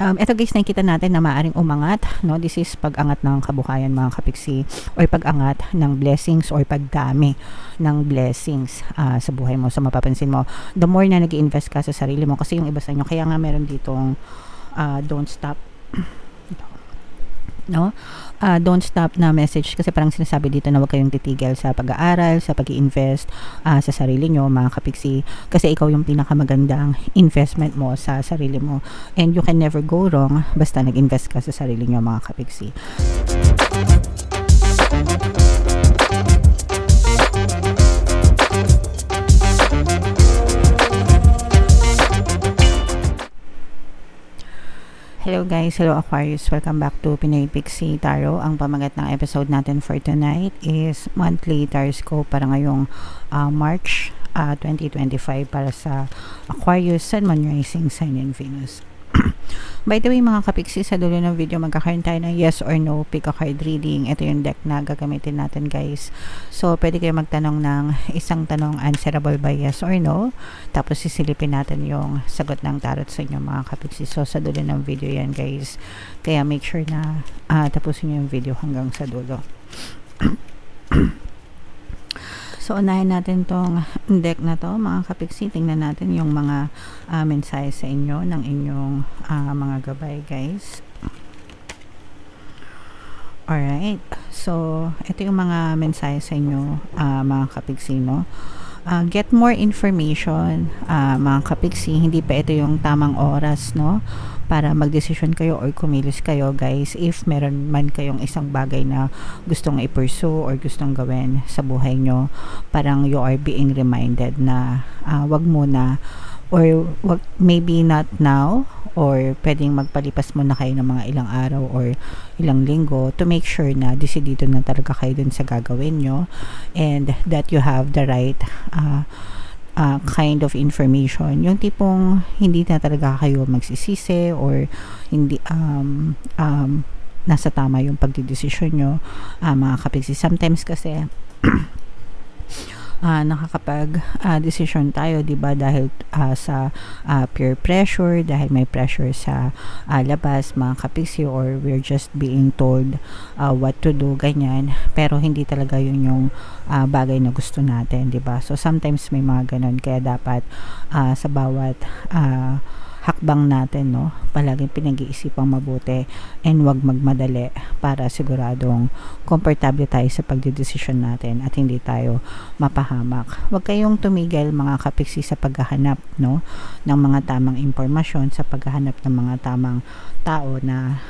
Ito guys, nakikita natin na maaaring umangat, no? This is pag-angat ng kabuhayan mga kapiksi, or pag-angat ng blessings or pagdami ng blessings sa buhay mo. So mapapansin mo, the more na nag-i-invest ka sa sarili mo, kasi yung iba sa inyo, kaya nga meron ditong don't stop, no? Don't stop na message, kasi parang sinasabi dito na huwag kayong titigil sa pag-aaral, sa pag-i-invest sa sarili nyo mga kapiksi, kasi ikaw yung pinakamagandang investment mo sa sarili mo, and you can never go wrong basta nag-invest ka sa sarili nyo mga kapiksi. Hello guys, hello Aquarius, welcome back to Pinoy Pixie Tarot. Ang pamagat ng episode natin for tonight is monthly tarot para ngayong March 2025 para sa Aquarius, Sun, Moon, Rising Sign, and Venus. By the way mga kapiksi, sa dulo ng video magkakaroon tayo ng yes or no pick a card reading. Ito yung deck na gagamitin natin guys. So pwede kayo magtanong ng isang tanong answerable by yes or no, tapos sisilipin natin yung sagot ng tarot sa inyo mga kapiksi. So sa dulo ng video yan guys, kaya make sure na tapusin nyo yung video hanggang sa dulo. So, unahin natin tong deck na to, mga kapiksi. Tingnan natin yung mga mensahe sa inyo ng inyong mga gabay, guys. Alright. So, ito yung mga mensahe sa inyo, mga kapiksi, no? Get more information, mga kapiksi. Hindi pa ito yung tamang oras, no? Para magdesisyon kayo or kumilos kayo guys, if meron man kayong isang bagay na gustong i-pursue or gustong gawin sa buhay nyo. Parang you are being reminded na wag muna, or wag, maybe not now, or pwedeng magpalipas muna kayo ng mga ilang araw or ilang linggo to make sure na desidido na talaga kayo dun sa gagawin nyo, and that you have the right kind of information, yung tipong hindi na talaga kayo magsisisi or hindi nasa tama yung pagdidesisyon nyo, mga kapiksi. Sometimes kasi nakakapag decision tayo, 'di ba, dahil sa peer pressure, dahil may pressure sa labas mga kapiksi, or we're just being told what to do, ganyan, pero hindi talaga yun yung bagay na gusto natin, 'di ba? So sometimes may mga ganun, kaya dapat sa bawat hakbang natin, no, palaging pinag-iisipang mabuti and wag magmadali para siguradong komportable tayo sa pagdedesisyon natin at hindi tayo mapahamak. Wag kayong tumigil mga kapiksi sa paghahanap, no, ng mga tamang impormasyon, sa paghahanap ng mga tamang tao na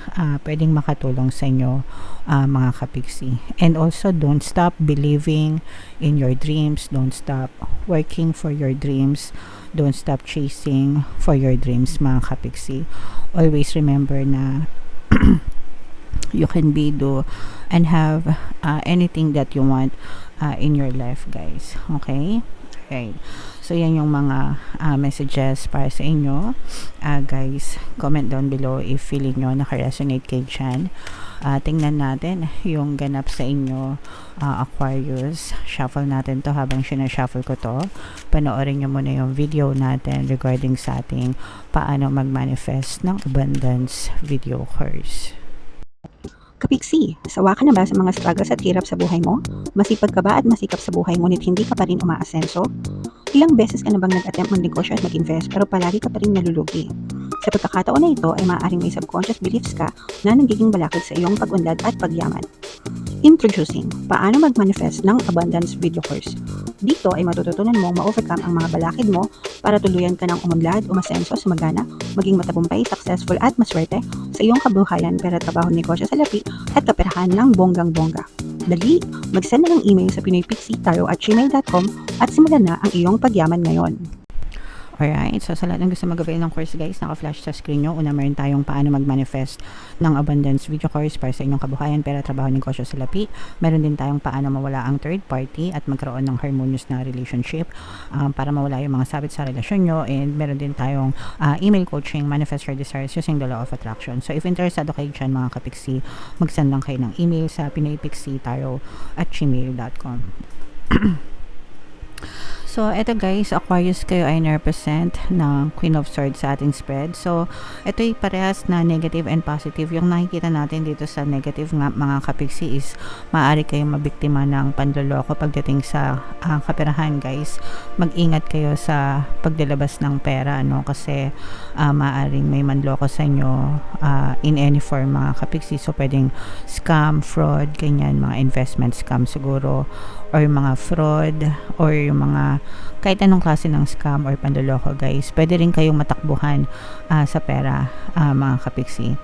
pwedeng makatulong sa inyo, mga kapiksi. And also, don't stop believing in your dreams, don't stop working for your dreams, don't stop chasing for your dreams mga kapiksi. Always remember na you can do and have anything that you want in your life guys, okay? Right. So yan yung mga messages para sa inyo, guys. Comment down below if feeling nyo naka-resonate kayo dyan. Tingnan natin yung ganap sa inyo, Aquarius. Shuffle natin to. Habang sinashuffle ko to, panoorin nyo muna yung video natin regarding sa ating paano mag-manifest ng abundance video course. Kapiksi, sawa ka na ba sa mga struggles at hirap sa buhay mo? Masipag ka ba at masikap sa buhay ngunit hindi ka pa rin umaasenso? Ilang beses ka na bang nag-attempt mag-negosyo at mag-invest pero palagi ka pa rin nalulugi? Sa pagkakataon na ito ay maaaring may subconscious beliefs ka na nagiging balakid sa iyong pag-unlad at pagyaman. Introducing, paano mag-manifest ng abundance video course. Dito ay matututunan mong ma-overcome ang mga balakid mo para tuluyan ka ng umunlad, umasenso, sumagana, maging matagumpay, successful at maswerte sa iyong kabuhayan, pera, trabaho, negosyo, salapi at kaperahan ng bonggang-bongga. Dali, mag-send na ng email sa pinoypixie@gmail.com at simulan na ang iyong pagyaman ngayon. Alright, so sa lahat ng gusto mag-avail ng course guys, naka-flash sa screen nyo. Una, meron tayong paano mag-manifest ng abundance video course para sa inyong kabuhayan, pera, trabaho, negosyo, salapi. Meron din tayong paano mawala ang third party at magkaroon ng harmonious na relationship, para mawala yung mga sabit sa relasyon nyo. And meron din tayong email coaching, manifest your desires using the law of attraction. So if interesado kayo dyan mga kapiksi, mag-send lang kayo ng email sa pinoypixie@gmail.com. So, eto guys, Aquarius kayo ay na-represent ng Queen of Swords sa ating spread. So, ito ay parehas na negative and positive. Yung nakikita natin dito sa negative nga mga kapiksi is maaari kayong mabiktima ng panloloko pagdating sa kaperahan guys. Mag-ingat kayo sa paglalabas ng pera, no? Kasi maaaring may manloko sa inyo in any form mga kapiksi. So, pwedeng scam, fraud, ganyan, mga investment scam siguro, or mga fraud, or yung mga kahit anong klase ng scam or panloloko guys. Pwede rin kayong matakbuhan sa pera mga kapiksi.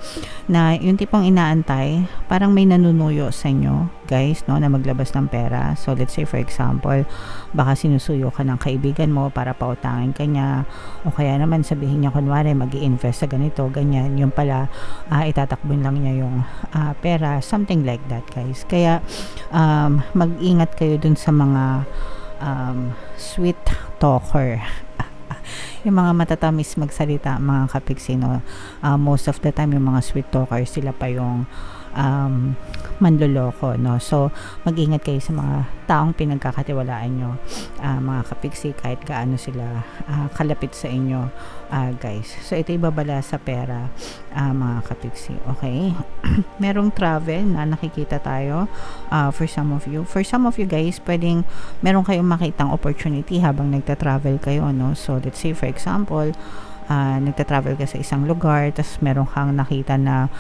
Na yung tipong inaantay, parang may nanunuyo sa inyo guys, no, na maglabas ng pera. So let's say for example, baka sinusuyo ka ng kaibigan mo para pautangin ka niya, o kaya naman sabihin niya kunwari mag-i-invest sa ganito, ganyan. Yung pala itatakbon lang niya yung pera, something like that guys. Kaya mag-ingat kayo dun sa mga sweet talker. Yung mga matatamis magsalita mga kapiksi, no? Most of the time yung mga sweet talkers, sila pa yung manloloko, no? So mag-ingat kayo sa mga taong pinagkakatiwalaan nyo mga kapiksi, kahit gaano sila kalapit sa inyo guys. So ito ibabala sa pera mga kapiksi, okay? Merong travel na nakikita tayo for some of you. For some of you guys, pwedeng meron kayong makitang opportunity habang nagta-travel kayo, no? So let's say for example, nagta-travel ka sa isang lugar, tapos meron kang nakita na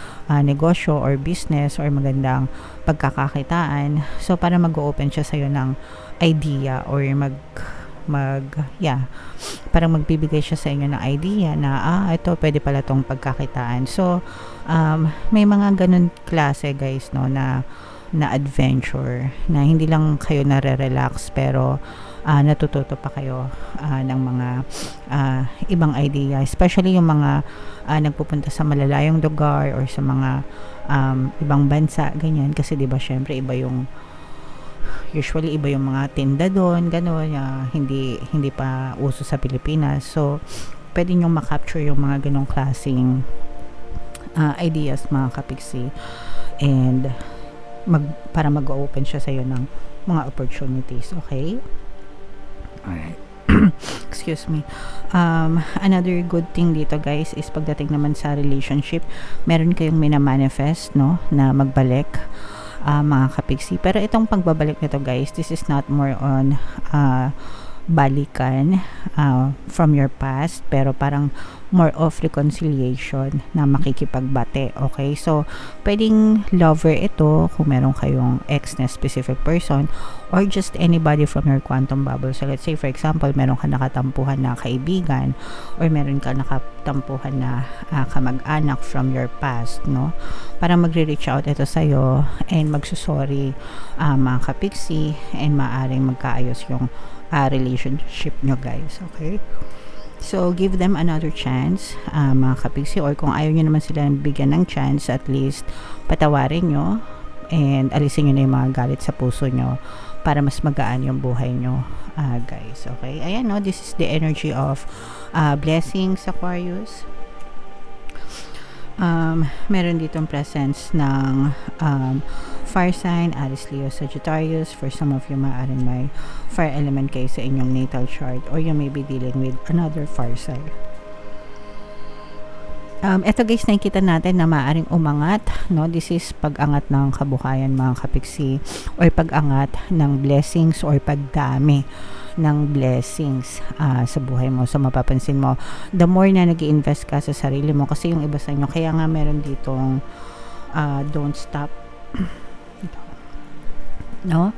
negosyo or business or magandang pagkakakitaan. So para mag-open siya sa'yo ng idea, or parang magbibigay siya sa inyo ng idea na ito pwede pala tong pagkakitaan. So may mga ganun klase guys, no, na adventure na hindi lang kayo nare-relax, pero natututo pa kayo ng mga ibang idea, especially yung mga nagpupunta sa malalayong lugar or sa mga ibang bansa, ganyan. Kasi diba syempre usually iba yung mga tinda doon, gano'n, hindi pa uso sa Pilipinas. So pwede nyo makapture yung mga ganong klaseng ideas mga kapiksi, and para mag-open siya sa'yo ng mga opportunities, okay? Alright. Excuse me. Another good thing dito guys is pagdating naman sa relationship, meron kayong minamanifest, no, na magbalik mga kapiksi. Pero itong pagbabalik nito guys, this is not more on balikan from your past, pero parang more of reconciliation na makikipagbate, okay? So pwedeng lover ito kung meron kayong ex na specific person, or just anybody from your quantum bubble. So let's say for example, meron ka nakatampuhan na kaibigan, or meron ka nakatampuhan na kamag-anak from your past, no? Parang magre-reach out ito sa'yo and magsusorry mga kapiksi, and maaring magkaayos yung relationship nyo guys, okay? So give them another chance mga kapiksi, or kung ayaw nyo naman sila bigyan ng chance, at least patawarin nyo and alisin nyo na yung mga galit sa puso nyo para mas magaan yung buhay nyo guys, okay? Ayan, no, this is the energy of blessings Aquarius. Meron ditong presence ng fire sign, Aries, Leo, Sagittarius. For some of you, maaaring may fire element kayo sa inyong natal chart, or you may be dealing with another fire sign. Ito guys, nakikita natin na maaaring umangat, no? This is pag-angat ng kabuhayan mga kapiksi, or pag-angat ng blessings, or pagdami ng blessings sa buhay mo. So mapapansin mo, the more na nag-i-invest ka sa sarili mo, kasi yung iba sa inyo, kaya nga meron ditong don't stop no?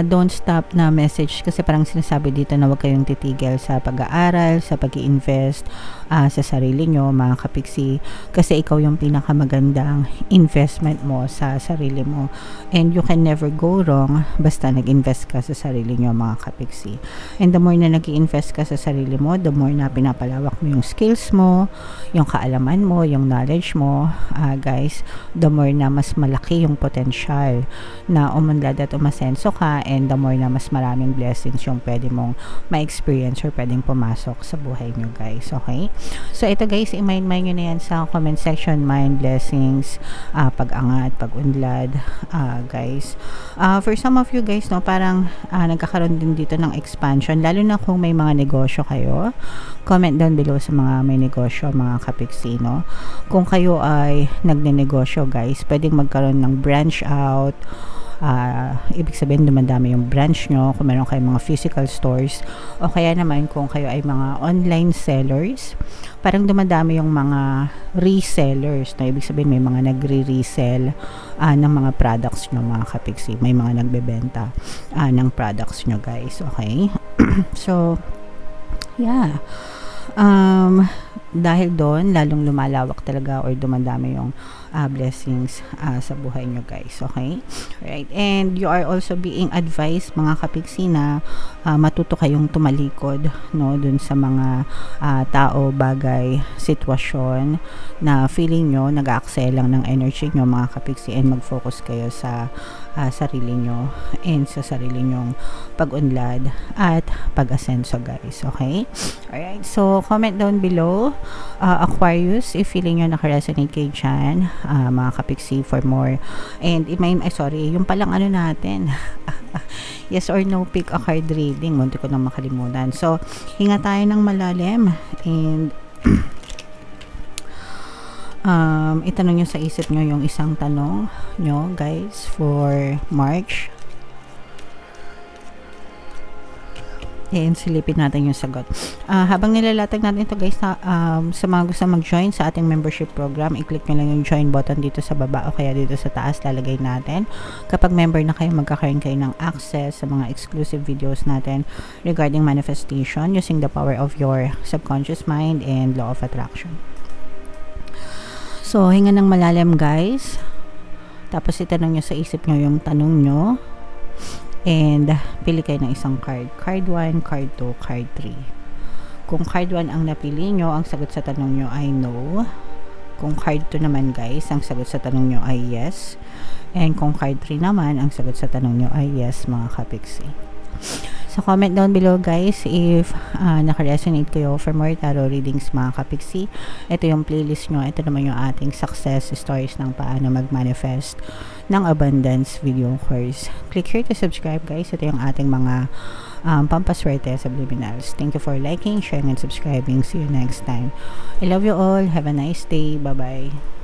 Don't stop na message, kasi parang sinasabi dito na huwag kayong titigil sa pag-aaral, sa pag-i-invest sa sarili nyo mga kapiksi, kasi ikaw yung pinakamagandang investment mo sa sarili mo, and you can never go wrong basta nag-invest ka sa sarili nyo mga kapiksi. And the more na nag-i-invest ka sa sarili mo, the more na pinapalawak mo yung skills mo, yung kaalaman mo, yung knowledge mo guys, the more na mas malaki yung potential na umunlad at umasenso ka ka, and the more na mas maraming blessings yung pwede mong ma-experience or pwedeng pumasok sa buhay nyo, guys. Okay? So, ito guys, i-mind nyo na yan sa comment section. Mind, blessings, pag-angat, pag-unlad, guys. For some of you guys, no, parang nagkakaroon din dito ng expansion, lalo na kung may mga negosyo kayo. Comment down below sa mga may negosyo, mga kapiksi, no? Kung kayo ay nagnenegosyo, guys, pwedeng magkaroon ng branch out. Ibig sabihin dumadami yung branch nyo kung meron kayong mga physical stores, o kaya naman kung kayo ay mga online sellers, parang dumadami yung mga resellers, no? Ibig sabihin may mga nagre-resell ng mga products nyo, mga kapiksi, may mga nagbebenta ng products nyo, guys. Okay? So yeah, dahil doon lalong lumalawak talaga or dumadami yung blessings sa buhay nyo, guys. Okay? Right. And you are also being advised, mga kapiksi, na matuto kayong tumalikod, no, dun sa mga tao, bagay, sitwasyon na feeling nyo nag-aaksaya lang ng energy nyo, mga kapiksi, and mag-focus kayo sa sarili nyo and sa sarili nyong pag-unlad at pag-asenso, guys. Okay? Alright. So, comment down below, Aquarius, if feeling nyo naka-resonate kayo dyan, mga kapiksi, for more. And yung palang ano natin, yes or no, pick a card reading. Munti ko nang makalimutan. So, hinga tayo ng malalim and itanong nyo sa isip nyo yung isang tanong nyo, guys, for March. And silipin natin yung sagot. Habang nilalatag natin ito, guys, sa mga gusto mag-join sa ating membership program, i-click nyo lang yung join button dito sa baba o kaya dito sa taas, lalagay natin. Kapag member na kayo, magkakaroon kayo ng access sa mga exclusive videos natin regarding manifestation using the power of your subconscious mind and law of attraction. So, hinga ng malalim, guys. Tapos itanong nyo sa isip nyo yung tanong nyo. And pili kayo ng isang card. Card 1, card 2, card 3. Kung card 1 ang napili nyo, ang sagot sa tanong nyo ay no. Kung card 2 naman, guys, ang sagot sa tanong nyo ay yes. And kung card 3 naman, ang sagot sa tanong nyo ay yes, mga kapiksi. So, comment down below, guys, if naka-resonate kayo for more tarot readings, mga kapiksi. Ito yung playlist nyo. Ito naman yung ating success stories ng paano mag-manifest ng abundance video course. Click here to subscribe, guys. Ito yung ating mga pampaswerte subliminals. Thank you for liking, sharing, and subscribing. See you next time. I love you all. Have a nice day. Bye-bye.